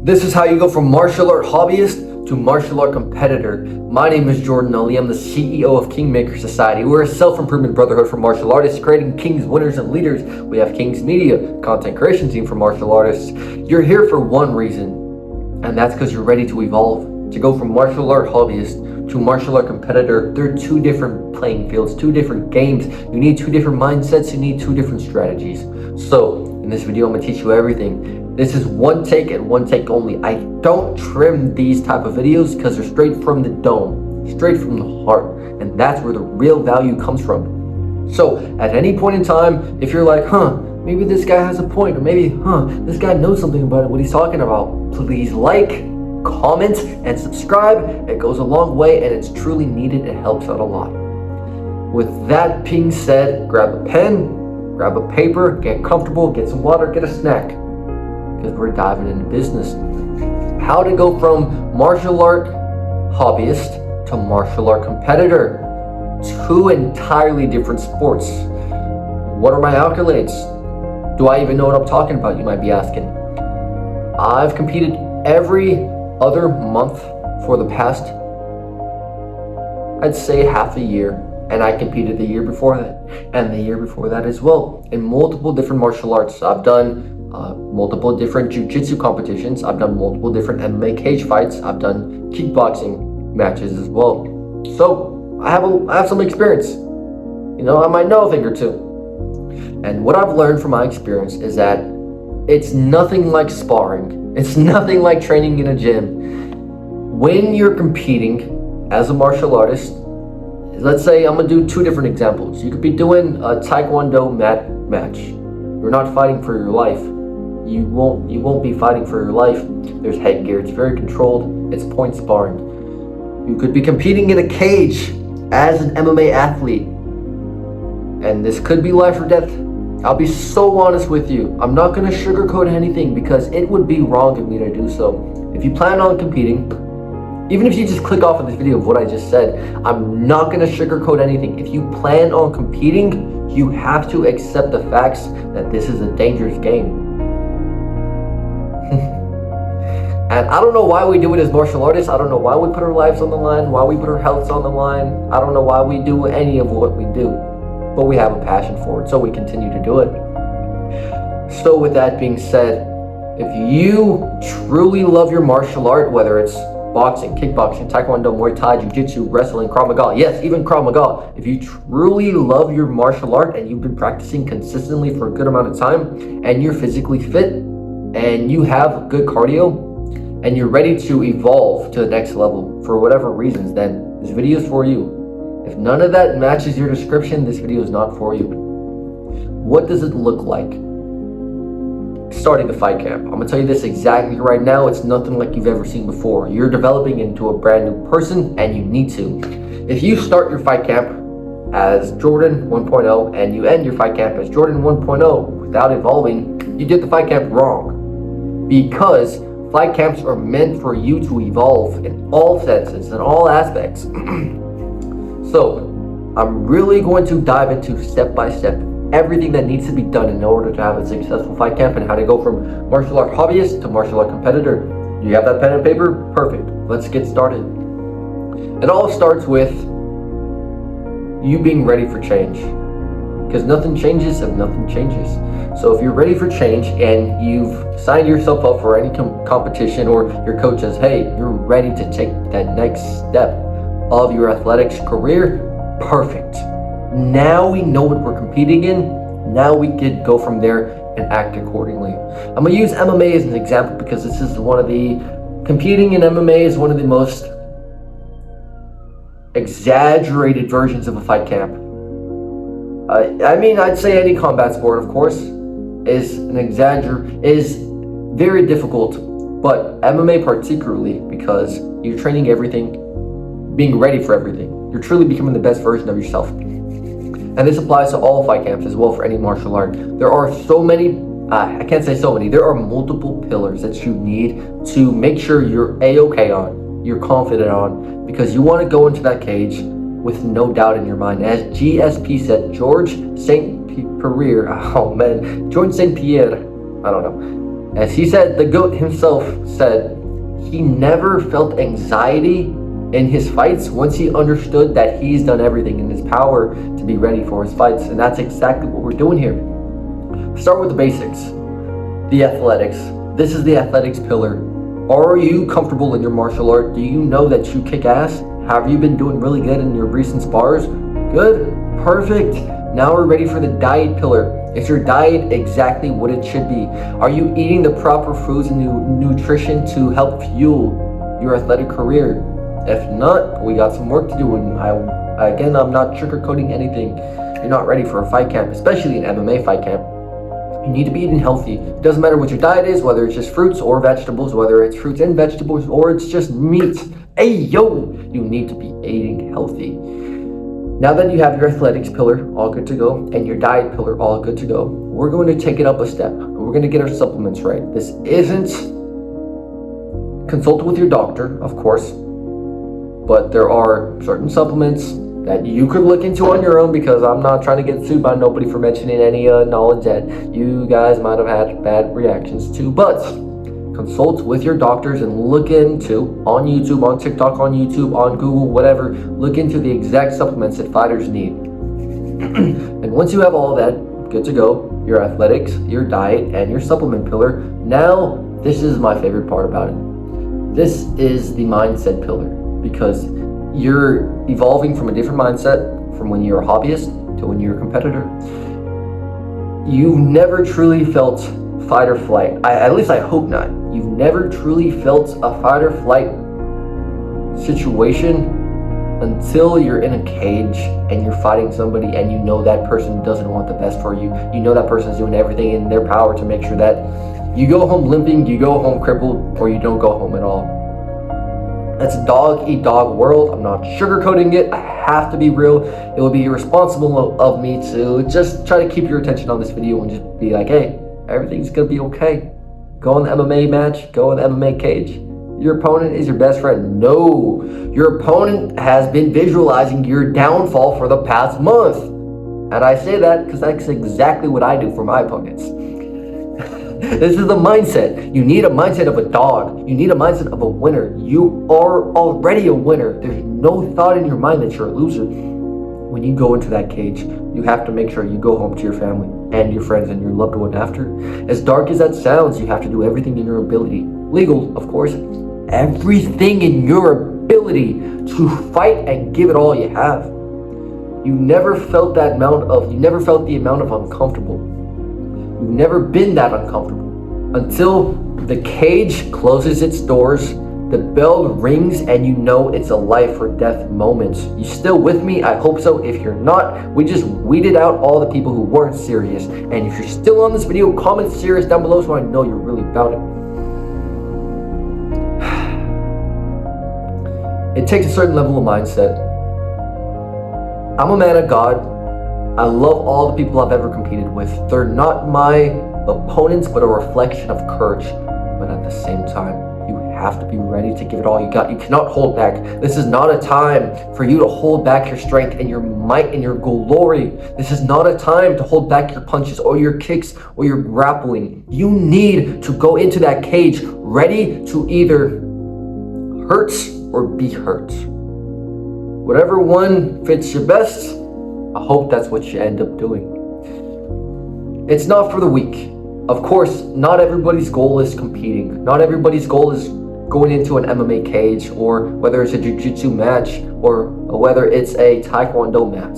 This is how you go from martial art hobbyist to martial art competitor. My name is Jordan Ali. I'm the CEO of Kingmaker Society. We're a self-improvement brotherhood for martial artists, creating kings, winners, and leaders. We have Kings Media, content creation team for martial artists. You're here for one reason, and that's because you're ready to evolve, to go from martial art hobbyist to martial art competitor. They're two different playing fields, two different games. You need two different mindsets, you need two different strategies. So in this video, I'm gonna teach you everything. This is one take and one take only. I don't trim these type of videos because they're straight from the dome, straight from the heart. And that's where the real value comes from. So at any point in time, if you're like, maybe this guy has a point, or maybe, this guy knows something about what he's talking about, please like, comment, and subscribe. It goes a long way and it's truly needed. It helps out a lot. With that being said, grab a pen, grab a paper, get comfortable, get some water, get a snack, because we're diving into business. How to go from martial art hobbyist to martial art competitor. Two entirely different sports. What are my accolades? Do I even know what I'm talking about, you might be asking. I've competed every other month for the past, I'd say, half a year. And I competed the year before that, and the year before that as well, in multiple different martial arts. I've done multiple different jiu-jitsu competitions. I've done multiple different MMA cage fights. I've done kickboxing matches as well. So I have some experience. I might know a thing or two. And what I've learned from my experience is that it's nothing like sparring. It's nothing like training in a gym. When you're competing as a martial artist, let's say I'm gonna do two different examples. You could be doing a Taekwondo mat match. You're not fighting for your life. You won't be fighting for your life. There's headgear, it's very controlled, it's point sparring. You could be competing in a cage as an MMA athlete. And this could be life or death. I'll be so honest with you. I'm not gonna sugarcoat anything because it would be wrong of me to do so. If you plan on competing, even if you just click off of this video of what I just said, I'm not gonna sugarcoat anything. If you plan on competing, you have to accept the facts that this is a dangerous game. And I don't know why we do it as martial artists. I don't know why we put our lives on the line, why we put our healths on the line. I don't know why we do any of what we do, but we have a passion for it, so we continue to do it. So with that being said, if you truly love your martial art, whether it's boxing, kickboxing, taekwondo, muay thai, jiu-jitsu, wrestling, krav maga, yes, even krav maga. If you truly love your martial art and you've been practicing consistently for a good amount of time and you're physically fit and you have good cardio and you're ready to evolve to the next level for whatever reasons, then this video is for you. If none of that matches your description, this video is not for you. What does it look like starting a fight camp? I'm gonna tell you this exactly right now. It's nothing like you've ever seen before. You're developing into a brand new person and you need to. If you start your fight camp as Jordan 1.0 and you end your fight camp as Jordan 1.0 without evolving, you did the fight camp wrong. Because fight camps are meant for you to evolve in all senses, in all aspects. So I'm really going to dive into step by step everything that needs to be done in order to have a successful fight camp and how to go from martial art hobbyist to martial art competitor. Do you have that pen and paper? Perfect. Let's get started. It all starts with you being ready for change, because nothing changes if nothing changes. So if you're ready for change and you've signed yourself up for any competition, or your coach says, hey, you're ready to take that next step of your athletics career, perfect. Now we know what we're competing in. Now we could go from there and act accordingly. I'm gonna use MMA as an example because this is competing in MMA is one of the most exaggerated versions of a fight camp. I'd say any combat sport, of course, is very difficult, but MMA particularly, because you're training everything, being ready for everything. You're truly becoming the best version of yourself. And this applies to all fight camps as well for any martial art. There are so many, I can't say so many, there are multiple pillars that you need to make sure you're A-okay on, you're confident on, because you want to go into that cage with no doubt in your mind. As GSP said, George St. Pierre, I don't know. As he said, the GOAT himself said, he never felt anxiety in his fights once he understood that he's done everything in his power to be ready for his fights. And that's exactly what we're doing here. Start with the basics. The athletics. This is the athletics pillar. Are you comfortable in your martial art? Do you know that you kick ass? Have you been doing really good in your recent spars? Good, perfect. Now we're ready for the diet pillar. Is your diet exactly what it should be? Are you eating the proper foods and nutrition to help fuel your athletic career? If not, we got some work to do. And I'm not sugarcoating anything. You're not ready for a fight camp, especially an MMA fight camp. You need to be eating healthy. It doesn't matter what your diet is, whether it's just fruits or vegetables, whether it's fruits and vegetables, or it's just meat. Hey, yo, you need to be eating healthy. Now that you have your athletics pillar all good to go and your diet pillar all good to go, we're going to take it up a step. We're going to get our supplements right. This isn't consult with your doctor, of course, but there are certain supplements that you could look into on your own, because I'm not trying to get sued by nobody for mentioning any knowledge that you guys might have had bad reactions to. But consult with your doctors and look into, on YouTube, on TikTok, on YouTube, on Google, whatever, look into the exact supplements that fighters need. And once you have all that good to go, your athletics, your diet, and your supplement pillar, now this is my favorite part about it. This is the mindset pillar, because you're evolving from a different mindset from when you're a hobbyist to when you're a competitor. You've never truly felt fight or flight. At least I hope not. You've never truly felt a fight or flight situation until you're in a cage and you're fighting somebody and you know that person doesn't want the best for you. You know that person's doing everything in their power to make sure that you go home limping, you go home crippled, or you don't go home at all. It's a dog-eat-dog world. I'm not sugarcoating it. I have to be real. It would be irresponsible of me to just try to keep your attention on this video and just be like, hey, everything's gonna be okay. Go in the MMA match, go in the MMA cage. Your opponent is your best friend. No, your opponent has been visualizing your downfall for the past month. And I say that because that's exactly what I do for my opponents. This is the mindset. You need a mindset of a dog. You need a mindset of a winner. You are already a winner. There's no thought in your mind that you're a loser. When you go into that cage, you have to make sure you go home to your family and your friends and your loved one after. As dark as that sounds, you have to do everything in your ability. Legal, of course. Everything in your ability to fight and give it all you have. You never felt the amount of uncomfortable. You've never been that uncomfortable until the cage closes its doors, the bell rings, and you know it's a life or death moment. You still with me? I hope so. If you're not, we just weeded out all the people who weren't serious. And if you're still on this video, comment serious down below so I know you're really about it. It takes a certain level of mindset. I'm a man of God. I love all the people I've ever competed with. They're not my opponents, but a reflection of courage. But at the same time, you have to be ready to give it all you got. You cannot hold back. This is not a time for you to hold back your strength and your might and your glory. This is not a time to hold back your punches or your kicks or your grappling. You need to go into that cage ready to either hurt or be hurt. Whatever one fits you best, I hope that's what you end up doing. It's not for the weak. Of course, not everybody's goal is competing. Not everybody's goal is going into an MMA cage, or whether it's a jiu-jitsu match, or whether it's a taekwondo mat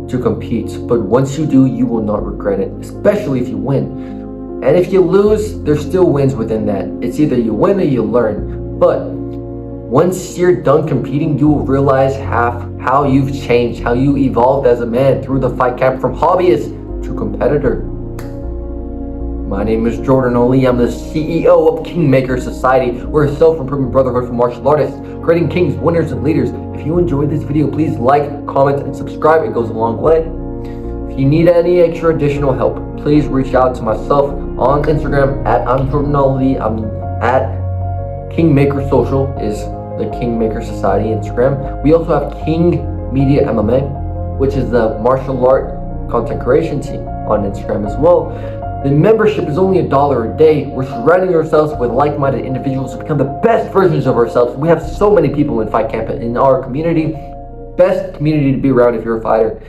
to compete. But once you do, you will not regret it, especially if you win. And if you lose, there's still wins within that. It's either you win or you learn. But once you're done competing, you will realize how you've changed, how you evolved as a man through the fight camp from hobbyist to competitor. My name is Jordan Oli. I'm the CEO of Kingmaker Society. We're a self-improvement brotherhood for martial artists, creating kings, winners, and leaders. If you enjoyed this video, please like, comment, and subscribe. It goes a long way. If you need any extra additional help, please reach out to myself on Instagram at I'm Jordan Oli. I'm at Kingmaker Social is the Kingmaker Society Instagram. We also have King Media MMA, which is the martial art content creation team on Instagram as well. The membership is only $1 a day. We're surrounding ourselves with like-minded individuals to become the best versions of ourselves. We have so many people in Fight Camp in our community. Best community to be around if you're a fighter.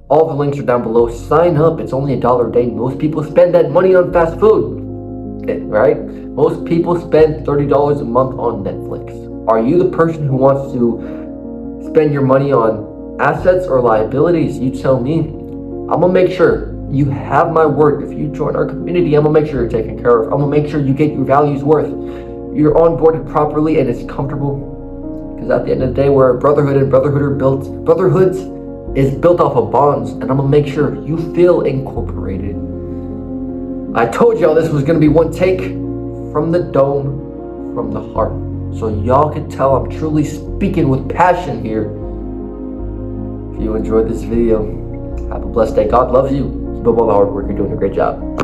All the links are down below. Sign up. It's only $1 a day. Most people spend that money on fast food. Okay, right? Most people spend $30 a month on Netflix. Are you the person who wants to spend your money on assets or liabilities? You tell me. I'm gonna make sure you have my word. If you join our community, I'm gonna make sure you're taken care of. I'm gonna make sure you get your value's worth. You're onboarded properly and it's comfortable. Because at the end of the day, we're a brotherhood, and brotherhoods is built off of bonds, and I'm gonna make sure you feel incorporated. I told y'all this was gonna be one take from the dome, from the heart. So y'all can tell I'm truly speaking with passion here. If you enjoyed this video, have a blessed day. God loves you. Keep up all the hard work. You're doing a great job.